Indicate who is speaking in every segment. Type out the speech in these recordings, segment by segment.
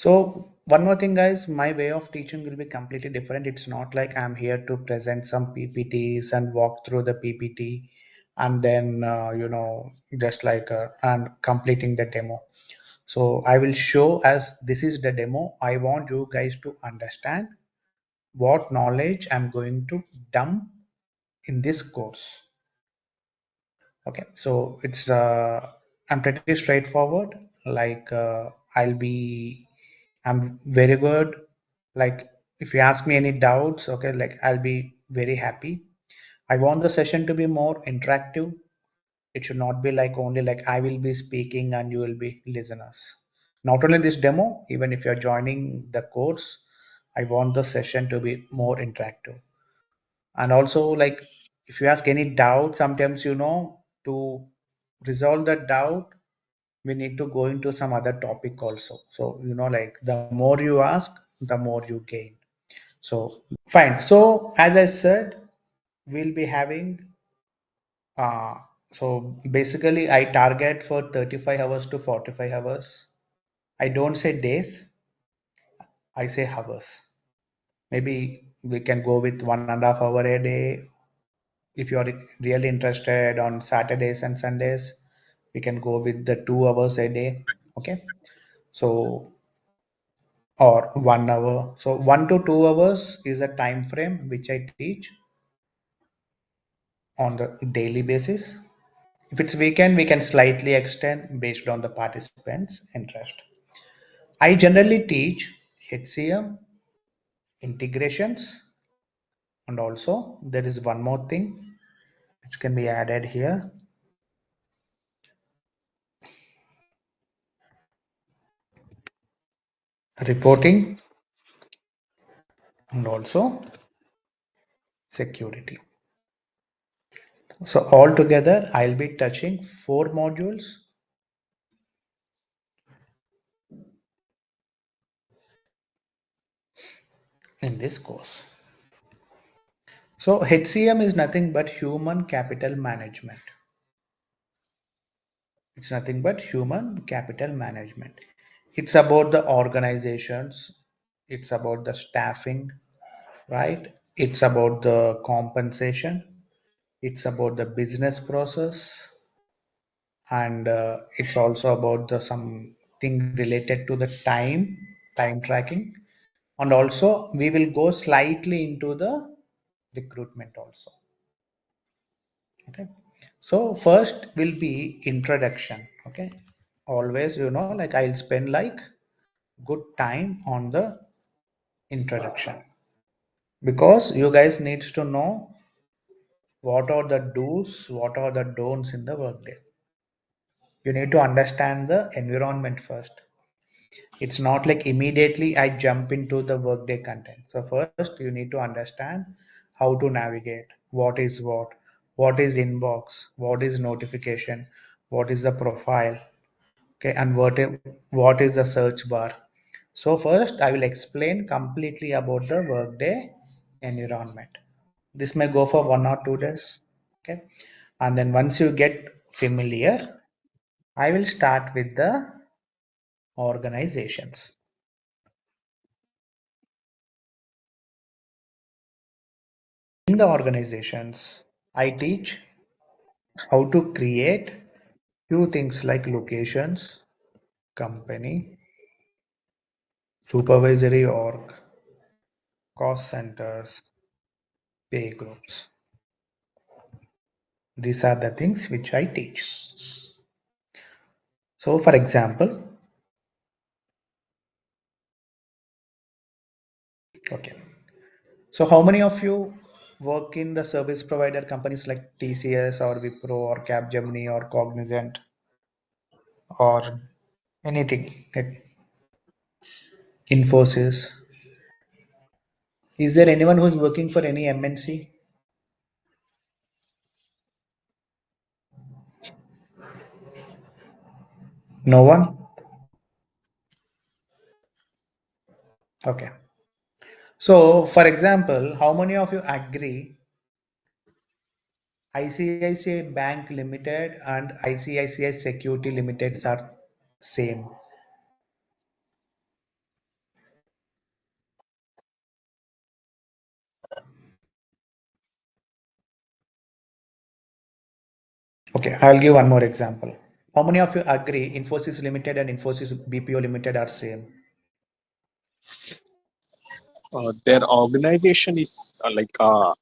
Speaker 1: So one more thing, guys, my way of teaching will be completely different. It's not like I'm here to present some PPTs and walk through the PPT and then just like and completing the demo. So I will show as this is the demo. I want you guys to understand what knowledge I'm going to dump in this course. Okay, so I'm pretty straightforward. Like I'm very good. Like if you ask me any doubts, okay, like I'll be very happy. I want the session to be more interactive. It should not be like only like I will be speaking and you will be listeners. Not only this demo, even if you're joining the course, I want the session to be more interactive. And also, like if you ask any doubt, sometimes to resolve that doubt, we need to go into some other topic also. So like the more you ask, the more you gain. So fine. So as I said, we'll be having uh so basically I target for 35 hours to 45 hours. I don't say days, I say hours. Maybe we can go with 1.5 hour a day. If you are really interested on Saturdays and Sundays, we can go with the 2 hours a day. Okay. So or 1 hour. So 1 to 2 hours is the time frame which I teach on the daily basis. If it's weekend, we can slightly extend based on the participants' interest. I generally teach HCM integrations, and also there is one more thing which can be added here: reporting and also security. So altogether, I'll be touching 4 modules in this course. So HCM is nothing but human capital management. It's nothing but human capital management. It's about the organizations, it's about the staffing, right? It's about the compensation, it's about the business process, and it's also about the something related to the time tracking, and also we will go slightly into the recruitment also. Okay, so first will be introduction. Okay, always like I'll spend like good time on the introduction, because you guys needs to know what are the do's, what are the don'ts in the workday. You need to understand the environment first. It's not like immediately I jump into the workday content. So first you need to understand how to navigate, what is inbox, what is notification, what is the profile, okay, and what is the search bar. So first I will explain completely about the workday environment. This may go for 1 or 2 days. Okay, and then once you get familiar, I will start with the organizations. In the organizations, I teach how to create few things like locations, company, supervisory org, cost centers, pay groups. These are the things which I teach. So for example, okay. So how many of you work in the service provider companies like TCS or Wipro or Capgemini or Cognizant or anything like Infosys? Is there anyone who's working for any MNC? No one? Okay. So, for example, how many of you agree ICICI Bank Limited and ICICI Security Limiteds are same? Okay, I'll give one more example. How many of you agree Infosys Limited and Infosys BPO Limited are same?
Speaker 2: Their organization is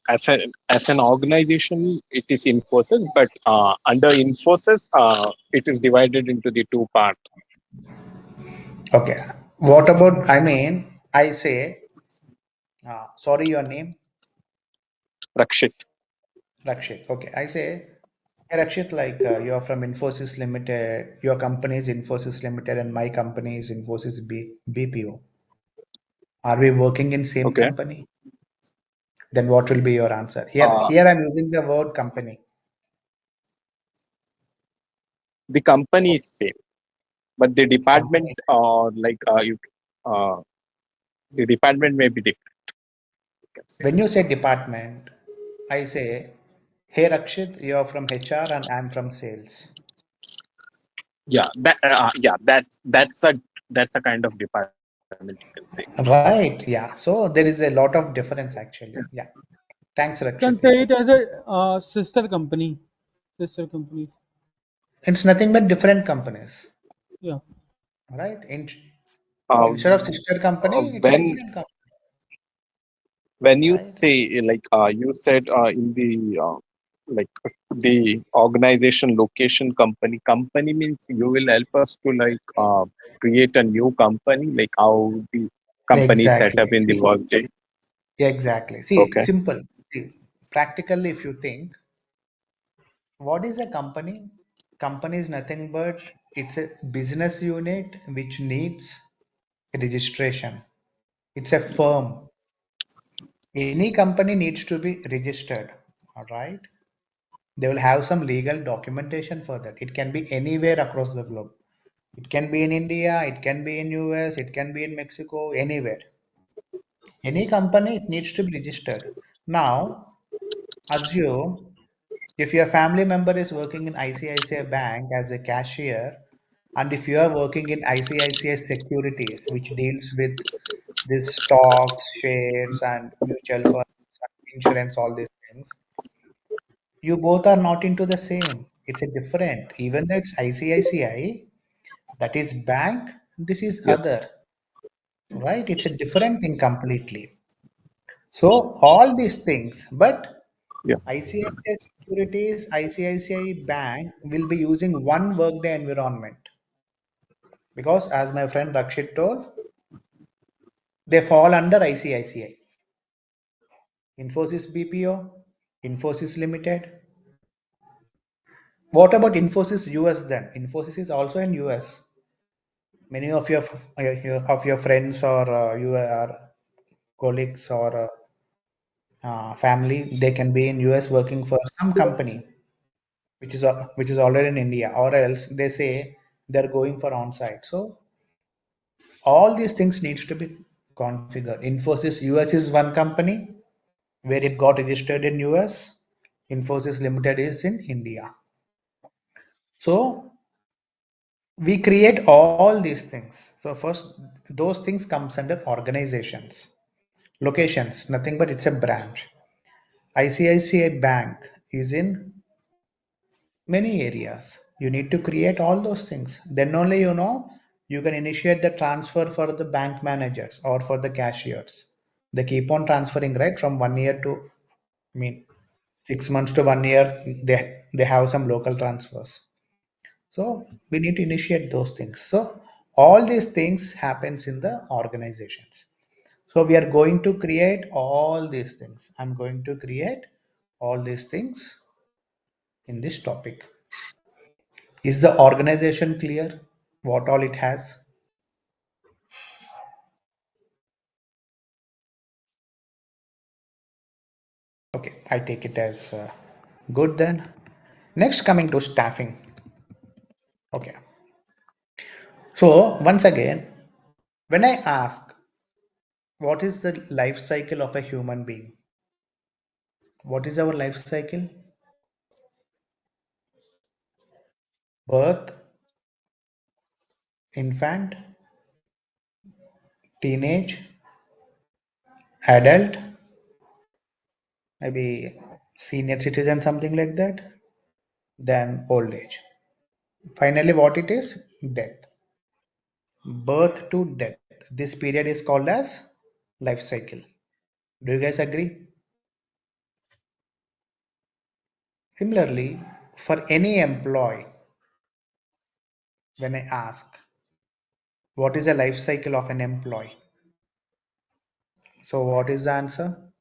Speaker 2: as an organization, it is Infosys, but under Infosys, it is divided into the two parts.
Speaker 1: Okay. What about, I mean, I say, sorry, your name?
Speaker 2: Rakshit.
Speaker 1: Rakshit. Okay. I say, hey, Rakshit, like you're from Infosys Limited, your company is Infosys Limited, and my company is Infosys BPO. Are we working in same
Speaker 2: Okay.
Speaker 1: company? Then what will be your answer? Here,
Speaker 2: Uh,
Speaker 1: here I'm using the word company.
Speaker 2: the company is same, but the department,
Speaker 1: Company.
Speaker 2: uh, the department may be different. You can say.
Speaker 1: When you say department, I say, hey Rakshit, you're from HR and I'm from sales.
Speaker 2: That's a kind of department, you can say.
Speaker 1: Right. Yeah. So there is a lot of difference actually. Yeah. Thanks,
Speaker 3: You can
Speaker 1: Rakshit. Yeah.
Speaker 3: say it as a sister company. Sister company.
Speaker 1: It's nothing but different companies.
Speaker 3: Yeah.
Speaker 1: Right. Instead of
Speaker 2: Um,
Speaker 1: sister company, it's a
Speaker 2: when
Speaker 1: different company.
Speaker 2: you
Speaker 1: Right.
Speaker 2: say you said in like the organization location company means you will help us to create a new company, like how the company is set
Speaker 1: Exactly.
Speaker 2: up in the
Speaker 1: See,
Speaker 2: workday.
Speaker 1: exactly. See,
Speaker 2: Okay.
Speaker 1: simple. See, practically, if you think, what is a company? Company is nothing but it's a business unit which needs registration. It's a firm. Any company needs to be registered. All right. They will have some legal documentation for that. It can be anywhere across the globe. It can be in India, it can be in US, it can be in Mexico, anywhere. Any company, it needs to be registered. Now, assume if your family member is working in ICICI Bank as a cashier, and if you are working in ICICI Securities, which deals with this stocks, shares, and mutual funds, insurance, all these things, you both are not into the same. It's a different. Even though it's ICICI, that is bank, this is
Speaker 2: Yes.
Speaker 1: other, right? It's a different thing completely. So all these things, but
Speaker 2: Yeah.
Speaker 1: ICICI Securities, ICICI Bank will be using one workday environment because, as my friend Rakshit told, they fall under ICICI, Infosys BPO, Infosys Limited. What about Infosys US then? Infosys is also in US. Many of your friends or your colleagues or family, they can be in US working for some company which is already in India, or else they say they're going for on-site. So all these things needs to be configured. Infosys US is one company where it got registered in US. Infosys Limited is in India. So we create all these things. So first, those things comes under organizations. Locations, nothing but it's a branch. ICICI Bank is in many areas. You need to create all those things. Then only you can initiate the transfer for the bank managers or for the cashiers. They keep on transferring, right? From 1 year to, I mean, 6 months to 1 year, they have some local transfers. So we need to initiate those things. So all these things happens in the organizations. So we are going to create all these things. I'm going to create all these things in this topic. Is the organization clear? What all it has? Okay, I take it as good then. Next, coming to staffing. Okay, so once again, when I ask what is the life cycle of a human being, what is our life cycle? Birth, infant, teenage, adult, maybe senior citizen, something like that. then old age. Finally, what it is? Death. Birth to death. This period is called as life cycle. Do you guys agree? Similarly, for any employee, when I ask, what is the life cycle of an employee? So, what is the answer?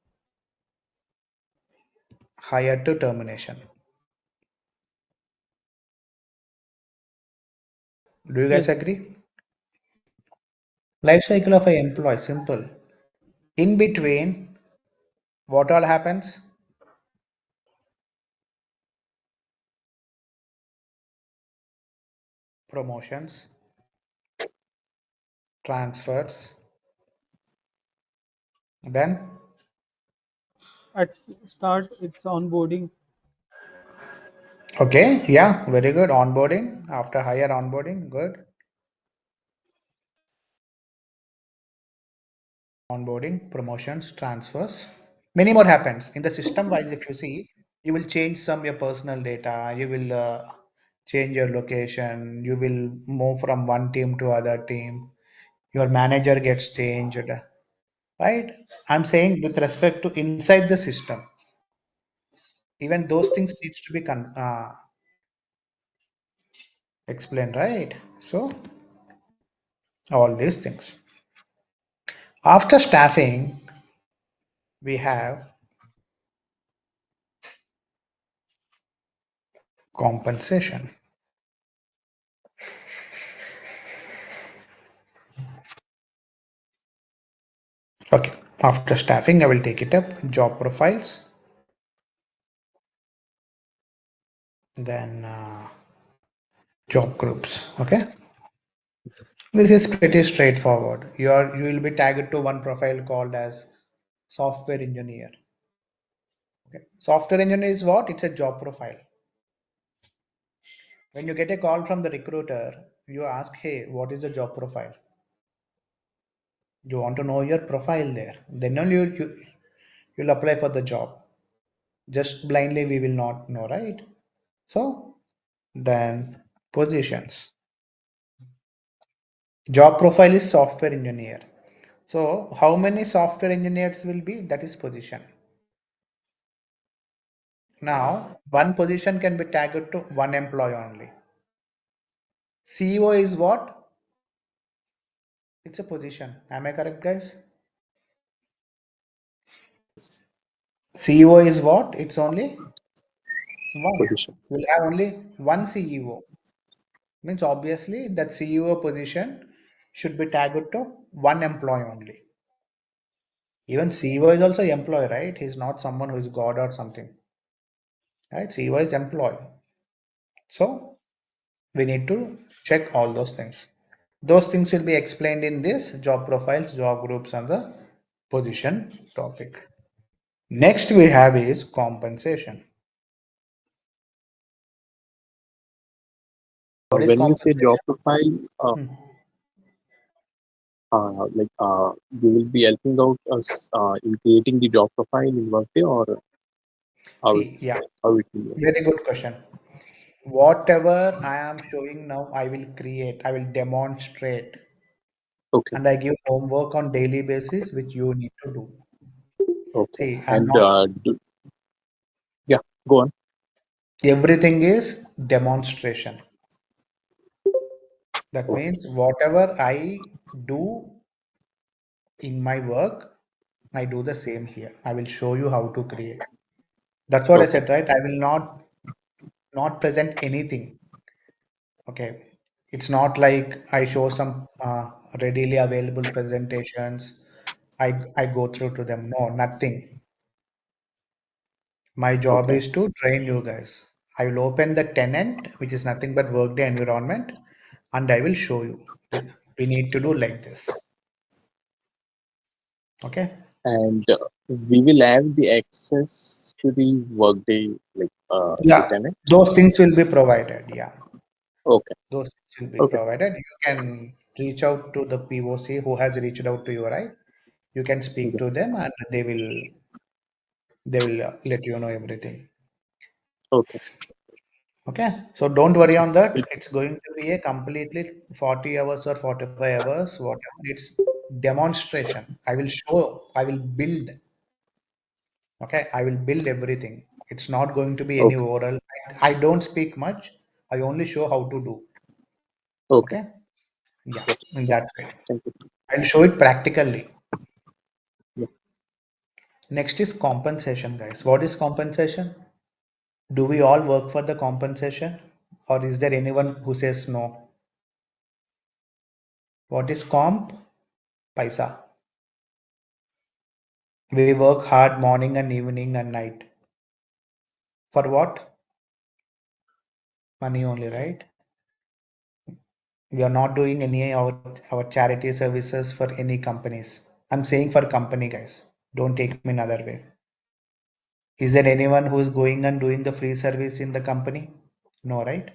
Speaker 1: Hire to termination. Do you guys
Speaker 3: Yes.
Speaker 1: agree? Life cycle of an employee, simple. In between, what all happens? Promotions, transfers, then,
Speaker 3: At start, it's onboarding.
Speaker 1: okay, yeah, very good. Onboarding, after higher onboarding, good. Onboarding, promotions, transfers. Many more happens. In the system wise, if you see, you will change some your personal data, you will change your location, you will move from one team to other team, your manager gets changed, right? I'm saying with respect to inside the system, even those things needs to be explained, right? So all these things. After staffing, we have compensation. Okay, after staffing, I will take it up. Job profiles, then job groups. Okay, this is pretty straightforward. You will be tagged to one profile called as software engineer. Okay, software engineer is what? It's a job profile. When you get a call from the recruiter, you ask, "Hey, what is the job profile?" You want to know your profile there. Then only you'll apply for the job. Just blindly, we will not know, right? So then positions. Job profile is software engineer. So how many software engineers will be? That is position. Now one position can be tagged to one employee only. CEO is what? It's a position. Am I correct, guys? CEO is what? It's only one.
Speaker 2: Position.
Speaker 1: You'll have only one CEO. Means obviously that CEO position should be tagged to one employee only. Even CEO is also employee, right? He's not someone who is God or something, right? CEO is employee. So we need to check all those things. Those things will be explained in this job profiles, job groups, and the position topic. Next we have is compensation. What is
Speaker 2: When you say job
Speaker 1: compensation?
Speaker 2: profile,
Speaker 1: Hmm.
Speaker 2: you will be helping out us in creating the job profile in Workday, or how
Speaker 1: See,
Speaker 2: it's
Speaker 1: yeah,
Speaker 2: how it will work?
Speaker 1: very good question. Whatever I am showing now, I will create, I will demonstrate,
Speaker 2: Okay,
Speaker 1: and I give homework on daily basis, which you need to do.
Speaker 2: okay.
Speaker 1: See, I'm
Speaker 2: And
Speaker 1: not,
Speaker 2: yeah, go on.
Speaker 1: everything is demonstration. That
Speaker 2: Okay,
Speaker 1: means whatever I do in my work, I do the same here. I will show you how to create. That's what I
Speaker 2: okay,
Speaker 1: said, right? I will not present anything. Okay. It's not like I show some readily available presentations. I go through to them. No, nothing. My job
Speaker 2: okay.
Speaker 1: is to train you guys. I will open the tenant, which is nothing but Workday environment, and I will show you. We need to do like this. Okay.
Speaker 2: And we will have the access to the Workday, the
Speaker 1: Yeah,
Speaker 2: tenant.
Speaker 1: those things will be provided. Yeah,
Speaker 2: Okay,
Speaker 1: those things will be
Speaker 2: okay,
Speaker 1: provided. You can reach out to the POC who has reached out to you, right? You can speak
Speaker 2: yeah,
Speaker 1: to them, and they will let you know everything.
Speaker 2: okay.
Speaker 1: Okay, so don't worry on that. It's going to be a completely 40 hours or 45 hours, whatever. It's demonstration. I will show, I will build. Okay, I will build everything. It's not going to be any
Speaker 2: Okay.
Speaker 1: oral. I don't speak much. I only show how to do.
Speaker 2: Okay.
Speaker 1: Okay, yeah,
Speaker 2: Yes.
Speaker 1: in that way.
Speaker 2: Thank you.
Speaker 1: I'll show it practically.
Speaker 2: Yeah.
Speaker 1: Next is compensation, guys. What is compensation? Do we all work for the compensation? Or is there anyone who says no? What is comp? Paisa. We work hard morning and evening and night. For what? Money only, right? We are not doing any our charity services for any companies. I'm saying for company, guys. Don't take me another way. Is there anyone who is going and doing the free service in the company? No, right?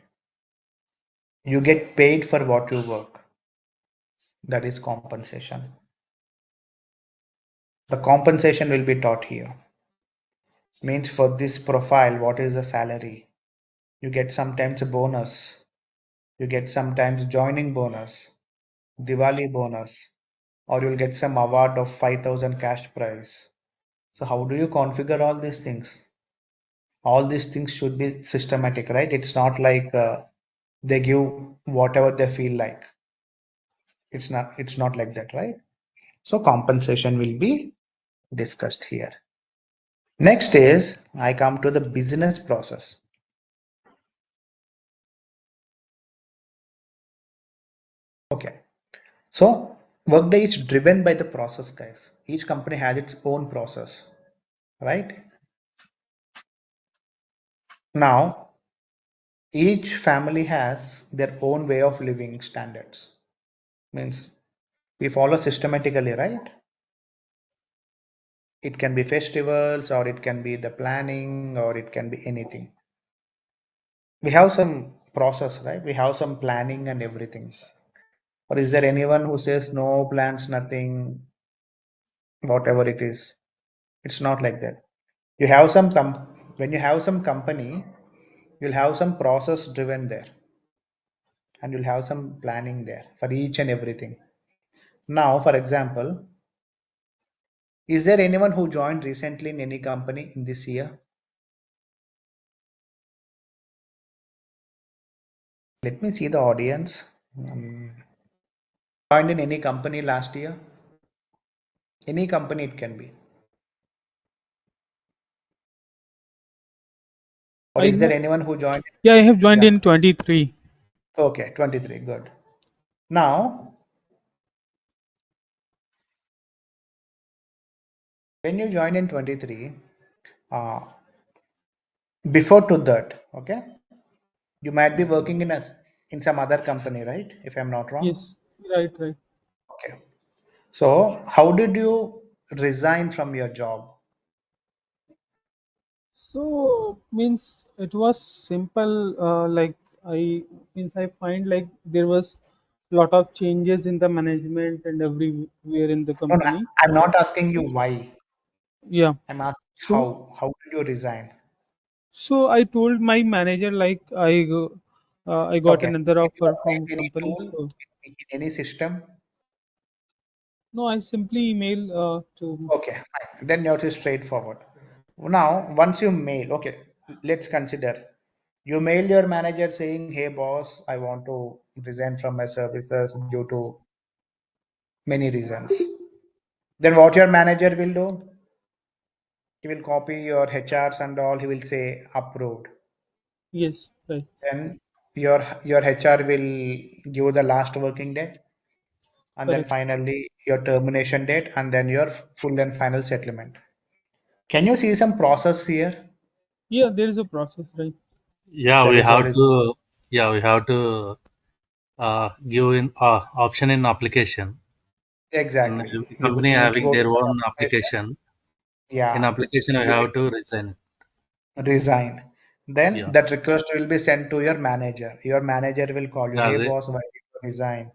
Speaker 1: You get paid for what you work. That is compensation. The compensation will be taught here. Means for this profile, what is the salary? You get sometimes a bonus. You get sometimes joining bonus, Diwali bonus, or you'll get some award of 5,000 cash prize. So how do you configure all these things? All these things should be systematic, right? It's not like they give whatever they feel like. It's not like that, right? So compensation will be discussed here. Next is I come to the business process. Okay. So Workday is driven by the process, guys. Each company has its own process, right? Now, each family has their own way of living standards. Means we follow systematically, right? It can be festivals, or it can be the planning, or it can be anything. We have some process, right? We have some planning and everything. Or is there anyone who says no plans, nothing, whatever it is? It's not like that. You have when you have some company, you'll have some process driven there, and you'll have some planning there for each and everything. Now, for example, is there anyone who joined recently in any company in this year? Let me see the audience. Joined in any company last year? Any company it can be. Or
Speaker 3: I
Speaker 1: is there
Speaker 3: have,
Speaker 1: anyone who joined?
Speaker 3: yeah, I have joined
Speaker 1: Yeah.
Speaker 3: in 23.
Speaker 1: Okay, 23. Good. Now, when you join in 23, uh, before to that, okay, you might be working in some other company, right? If I'm not wrong.
Speaker 3: Yes, right, right.
Speaker 1: Okay. So, how did you resign from your job?
Speaker 3: So means it was simple. Like I means I find like there was lot of changes in the management and everywhere in the
Speaker 1: No, no,
Speaker 3: company.
Speaker 1: I'm not asking you why.
Speaker 3: Yeah.
Speaker 1: I'm asking
Speaker 3: So
Speaker 1: how. How did you resign?
Speaker 3: so I told my manager like I got
Speaker 1: Okay.
Speaker 3: another
Speaker 1: Did you
Speaker 3: offer
Speaker 1: apply
Speaker 3: from
Speaker 1: any
Speaker 3: company.
Speaker 1: tool
Speaker 3: So
Speaker 1: in any system?
Speaker 3: no, I simply email to
Speaker 1: Okay, fine. Then yours is straightforward. Now, once you mail, okay, let's consider you mail your manager saying, "Hey boss, I want to resign from my services due to many reasons." Then what your manager will do? He will copy your HRs and all. He will say approved.
Speaker 3: yes, right,
Speaker 1: Then your HR will give the last working day, and then
Speaker 3: correct.
Speaker 1: finally your termination date, and then your full and final settlement. Can you see some process here?
Speaker 3: Yeah, there is a process, right?
Speaker 4: Yeah,
Speaker 1: That
Speaker 4: we
Speaker 1: is what
Speaker 4: have
Speaker 1: is
Speaker 4: to. Yeah, we have to give in option in application. And
Speaker 1: exactly.
Speaker 4: every
Speaker 1: You
Speaker 4: company
Speaker 1: need to
Speaker 4: having
Speaker 1: go to
Speaker 4: their
Speaker 1: the
Speaker 4: own
Speaker 1: application.
Speaker 4: application. In
Speaker 1: Yeah,
Speaker 4: application, we
Speaker 1: you
Speaker 4: have to resign.
Speaker 1: resign. Then
Speaker 4: Yeah.
Speaker 1: that request will be sent to your manager. Your manager will call you,
Speaker 4: Yeah.
Speaker 1: hey boss, why did you resign?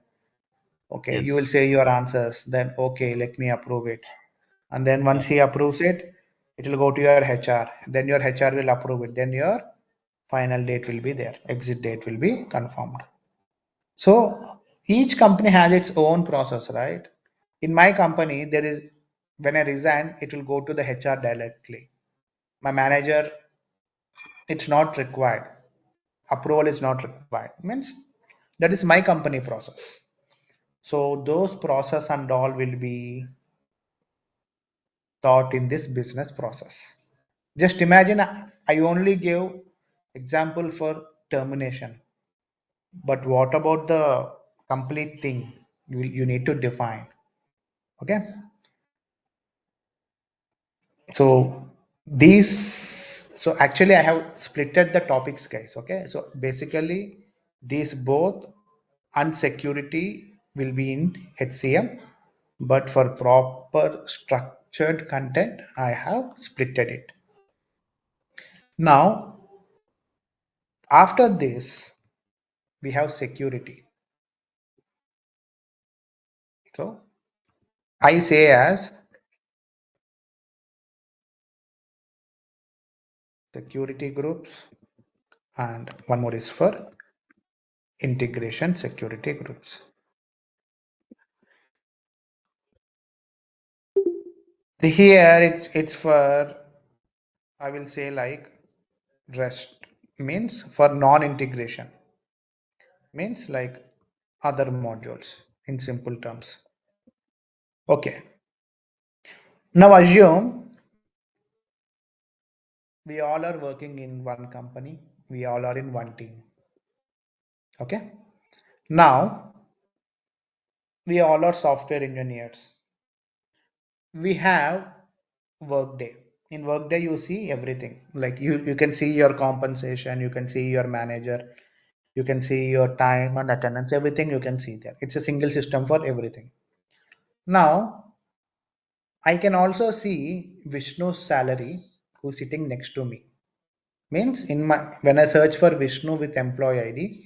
Speaker 1: Okay, you will
Speaker 4: Yes.
Speaker 1: say your answers. Then okay, let me approve it. And then once
Speaker 4: Yeah.
Speaker 1: he approves it, it will go to your HR. Then your HR will approve it. Then your final date will be there, exit date will be confirmed. So each company has its own process, right? In my company, there is, when I resign, it will go to the HR directly. My manager, it's not required. Approval is not required. Means that is my company process. So those process and all will be taught in this business process. Just imagine I only gave example for termination, but what about the complete thing? You need to define. Okay. So so actually I have splitted the topics, guys. Okay. So basically these both and security will be in HCM, but for proper structured content, I have splitted it. Now, after this, we have security. So I say as security groups, and one more is for integration security groups. Here it's for, I will say, like rest, means for non-integration, means like other modules in simple terms. Okay. Now assume we all are working in one company. We all are in one team. Okay. Now we all are software engineers. We have Workday. In Workday, you see everything. Like you can see your compensation, you can see your manager, you can see your time and attendance, everything you can see there. It's a single system for everything. Now I can also see Vishnu's salary who's sitting next to me. Means in my, when I search for Vishnu with employee ID,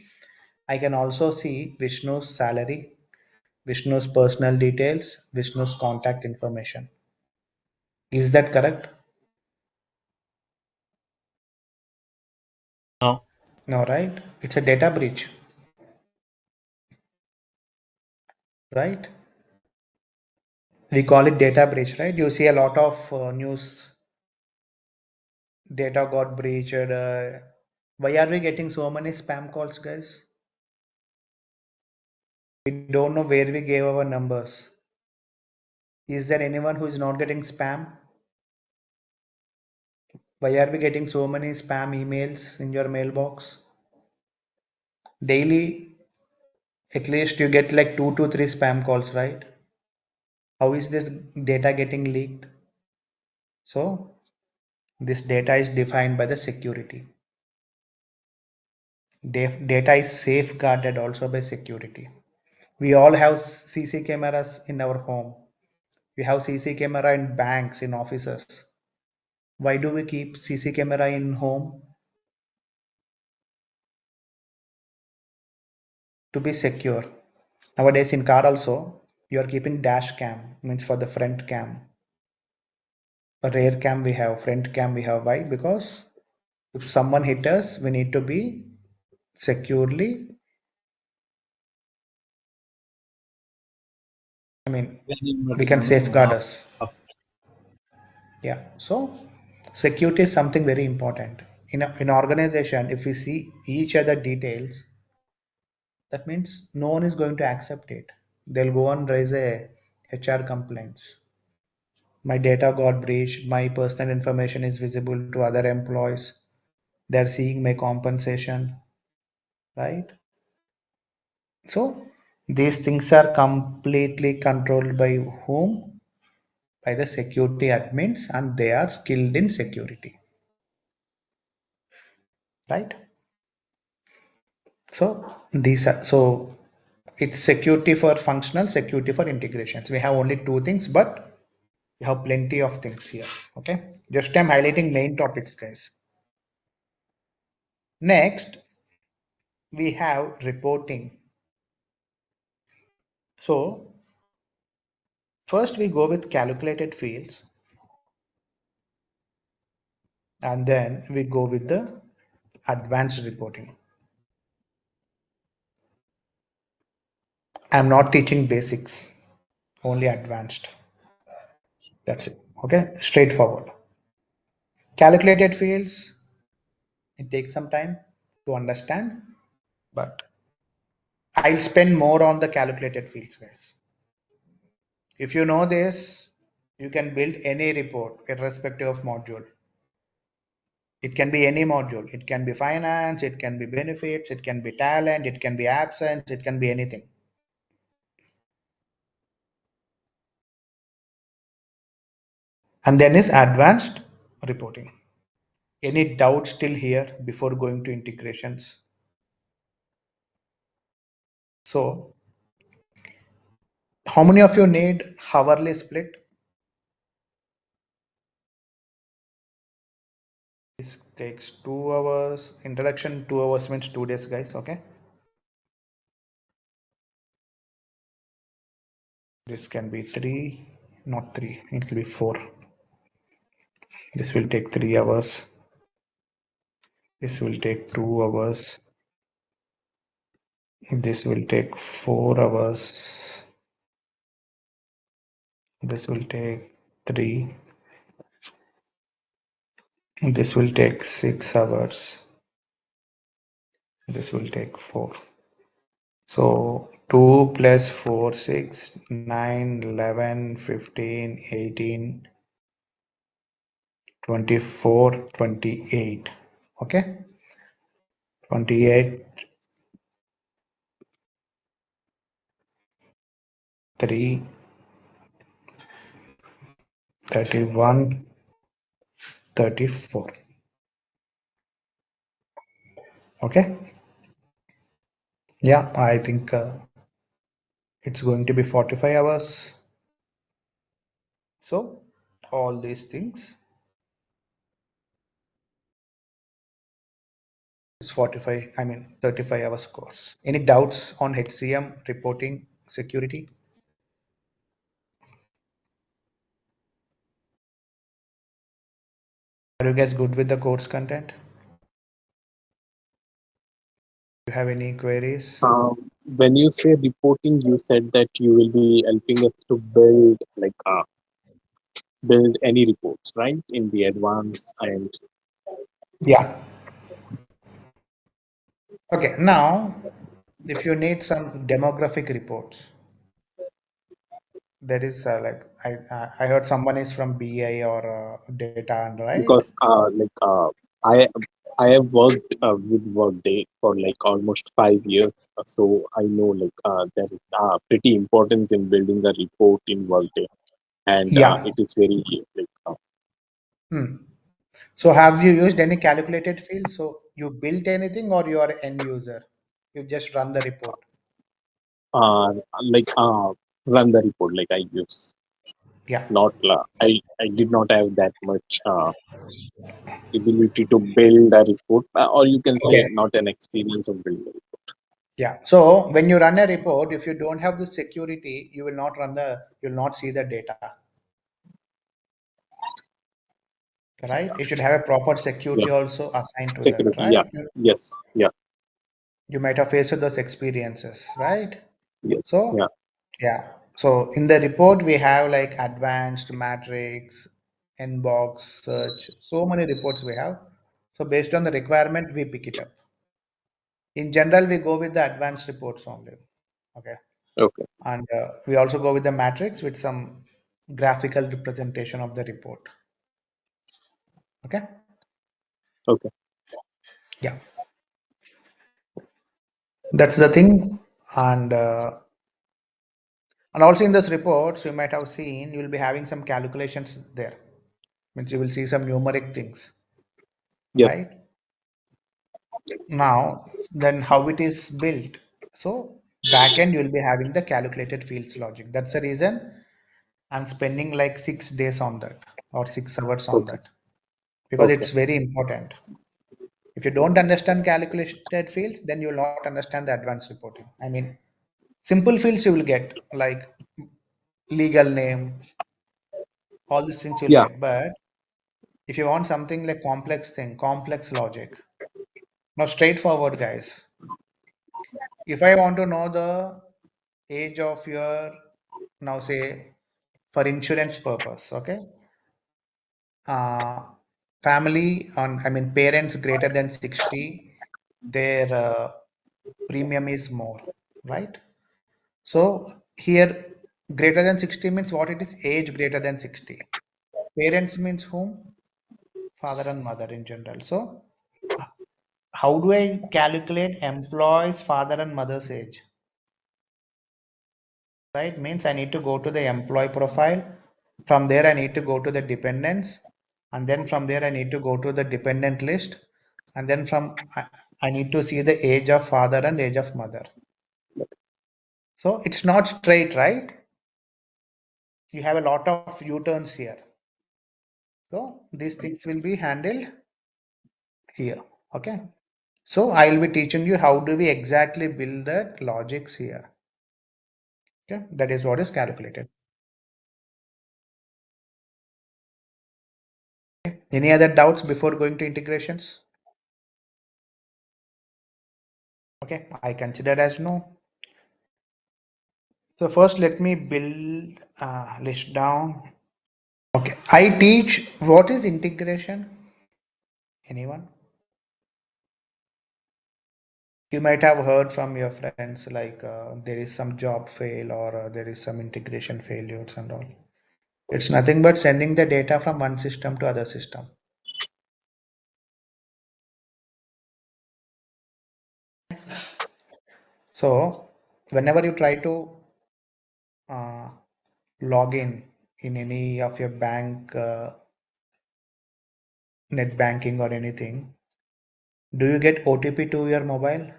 Speaker 1: I can also see Vishnu's salary, Vishnu's personal details, Vishnu's contact information. Is that correct?
Speaker 4: No.
Speaker 1: No, right? It's a data breach, right? We call it data breach, right? You see a lot of news, data got breached. Why are we getting so many spam calls, guys? We don't know where we gave our numbers. Is there anyone who is not getting spam? Why are we getting so many spam emails in your mailbox? Daily, at least you get like 2 to 3 spam calls, right? How is this data getting leaked? So, this data is defined by the security. Data is safeguarded also by security. We all have CC cameras in our home. We have CC camera in banks, in offices. Why do we keep CC camera in home? To be secure. Nowadays in car also, you are keeping dash cam, means for the front cam. A rear cam we have, front cam we have. Why? Because if someone hit us, we need to be securely, I mean, we can safeguard us. Yeah. So security is something very important. In organization, if we see each other details, that means no one is going to accept it. They'll go and raise a HR complaints. My data got breached, my personal information is visible to other employees, they're seeing my compensation, right? So these things are completely controlled by whom? By the security admins, and they are skilled in security, right? So these are, so it's security for functional, security for integrations. We have only two things, but we have plenty of things here. Okay, just I'm highlighting main topics, guys. Next, we have reporting. So first we go with calculated fields, and then we go with the advanced reporting. I'm not teaching basics, only advanced. That's it. Okay, straightforward. Calculated fields, it takes some time to understand, but I'll spend more on the calculated fields, guys. If you know this, you can build any report irrespective of module. It can be any module. It can be finance, it can be benefits, it can be talent, it can be absence, it can be anything. And then is advanced reporting. Any doubts still here before going to integrations? So, how many of you need hourly split? This takes 2 hours. Introduction 2 hours means 2 days, guys. Okay. This can be three, not three. It will be 4. This will take 3 hours. This will take 2 hours. This will take 4 hours. This will take 3. This will take 6 hours. This will take 4. So 2 plus 4, 6, 9, 11, 15, 18, 24, 28. Okay. 28, 3, 31, 34. Okay. Yeah, I think it's going to be 45 hours. So all these things is 45, I mean 35 hours course. Any doubts on HCM reporting security? Are you guys good with the course content? Do you have any queries?
Speaker 2: When you say reporting, you said that you will be helping us to build build any reports, right? In the advance and
Speaker 1: Yeah. Okay. Now, if you need some demographic reports, there is like I heard someone is from BI or data, right?
Speaker 2: because I I have worked with Workday for like almost 5 years, so I know there is pretty importance in building a report in Workday, and
Speaker 1: Yeah.
Speaker 2: it is very
Speaker 1: Hmm. So have you used any calculated fields? So you built anything or you are end user? You just run the report.
Speaker 2: uh, like uh, run the report like I use.
Speaker 1: Yeah.
Speaker 2: Not I did not have that much ability to build a report, or you can say
Speaker 1: Okay.
Speaker 2: not an experience of building a report.
Speaker 1: Yeah. So when you run a report, if you don't have the security, you'll not see the data, right? You should have a proper
Speaker 2: Yeah,
Speaker 1: security also assigned to that,
Speaker 2: security. Yeah,
Speaker 1: right?
Speaker 2: yes, yeah,
Speaker 1: You might have faced those experiences, right?
Speaker 2: yes,
Speaker 1: So
Speaker 2: yeah,
Speaker 1: yeah. So in the report, we have like advanced matrix, inbox, search, so many reports we have. So based on the requirement, we pick it up. In general, we go with the advanced reports only. Okay.
Speaker 2: okay,
Speaker 1: And we also go with the matrix with some graphical representation of the report. Okay.
Speaker 2: okay,
Speaker 1: Yeah. That's the thing. And also in those reports, you might have seen you will be having some calculations there. Means you will see some numeric things,
Speaker 2: yes,
Speaker 1: right? Now, then how it is built. So backend you'll be having the calculated fields logic. That's the reason I'm spending like 6 days on that or 6 hours on
Speaker 2: okay,
Speaker 1: that because
Speaker 2: okay,
Speaker 1: it's very important. If you don't understand calculated fields, then you will not understand the advanced reporting. I mean, simple fields you will get like legal name, all these things you'll
Speaker 2: yeah,
Speaker 1: get. But if you want something like complex thing, complex logic, Now straightforward, guys. If I want to know the age of your, now say for insurance purpose, okay, uh, family on, I mean parents greater than 60, their premium is more, right? So here greater than 60 means what it is, age greater than 60. Parents means whom? Father and mother in general. So how do I calculate employees father and mother's age? Right, means I need to go to the employee profile. From there I need to go to the dependents, and then from there I need to go to the dependent list, and then I need to see the age of father and age of mother. So it's not straight, right? You have a lot of U-turns here. So these things will be handled here. Okay. So I will be teaching you how do we exactly build the logics here. Okay. That is what is calculated. Okay. Any other doubts before going to integrations? Okay. I consider as no. So first let me build list down. Okay. I teach what is integration. Anyone? You might have heard from your friends like there is some job fail or there is some integration failures and all. It's nothing but sending the data from one system to other system. So whenever you try to uh, log in any of your bank net banking or anything, do you get OTP to your mobile?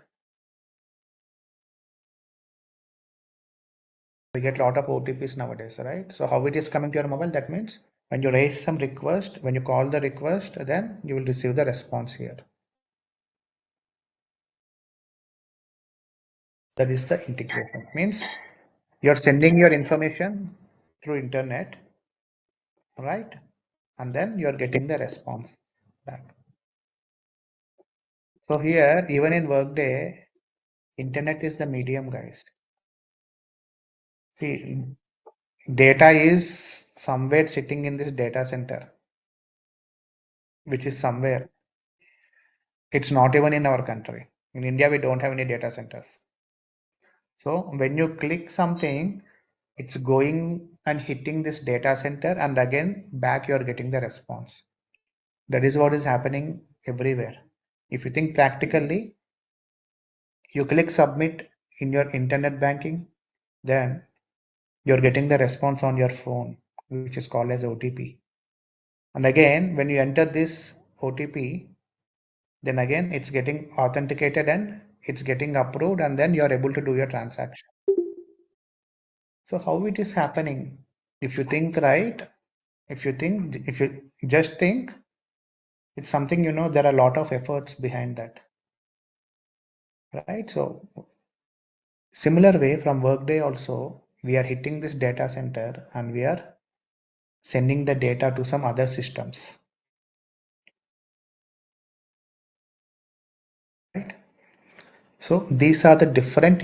Speaker 1: We get a lot of OTPs nowadays, right? So how it is coming to your mobile? That means when you raise some request, when you call the request, then you will receive the response here. That is the integration. Means you're sending your information through internet, right? And then you're getting the response back. So here, even in Workday, internet is the medium, guys. See, data is somewhere sitting in this data center, which is somewhere. It's not even in our country. In India, we don't have any data centers. So when you click something, it's going and hitting this data center, and again back you're getting the response. That is what is happening everywhere. If you think practically, you click submit in your internet banking, then you're getting the response on your phone, which is called as OTP. And again, when you enter this OTP, then again it's getting authenticated and it's getting approved, and then you're able to do your transaction. So how it is happening? If you think right, if you just think, it's something, there are a lot of efforts behind that, right? So similar way from Workday also, we are hitting this data center and we are sending the data to some other systems, right? So these are the different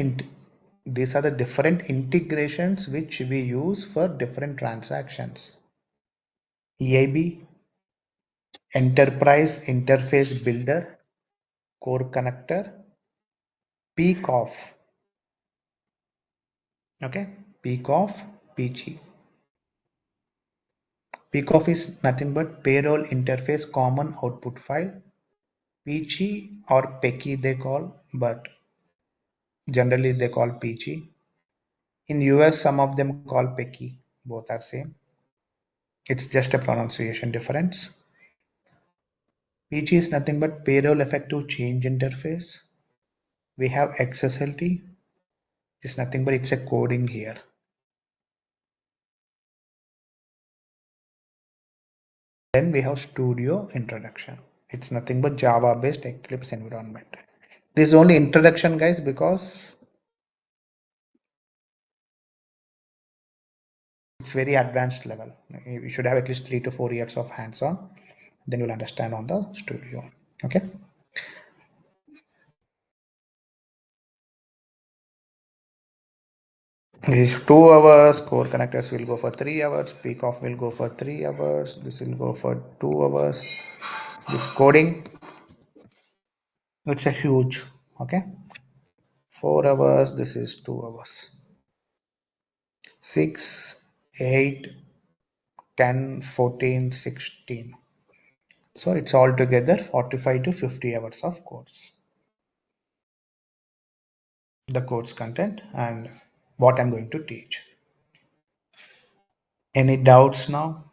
Speaker 1: integrations which we use for different transactions. EIB, Enterprise Interface Builder, Core Connector, peak off. Okay, peak off, PG. Peak off is nothing but payroll interface common output file. PG or PECI they call, but generally they call PG. In US, some of them call PECI. Both are same. It's just a pronunciation difference. PG is nothing but payroll effective change interface. We have XSLT. It's nothing but it's a coding here. Then we have Studio introduction. It's nothing but Java based Eclipse environment. This is only introduction, guys, because it's very advanced level. You should have at least 3 to 4 years of hands-on. Then you'll understand on the studio. Okay. This is 2 hours. Core connectors will go for 3 hours. Peak off will go for 3 hours. This will go for 2 hours. This coding, it's a huge. Okay, 4 hours. This is 2 hours. 6, 8, 10, 14, 16. So it's altogether 45 to 50 hours of course. The course content and what I'm going to teach. Any doubts now?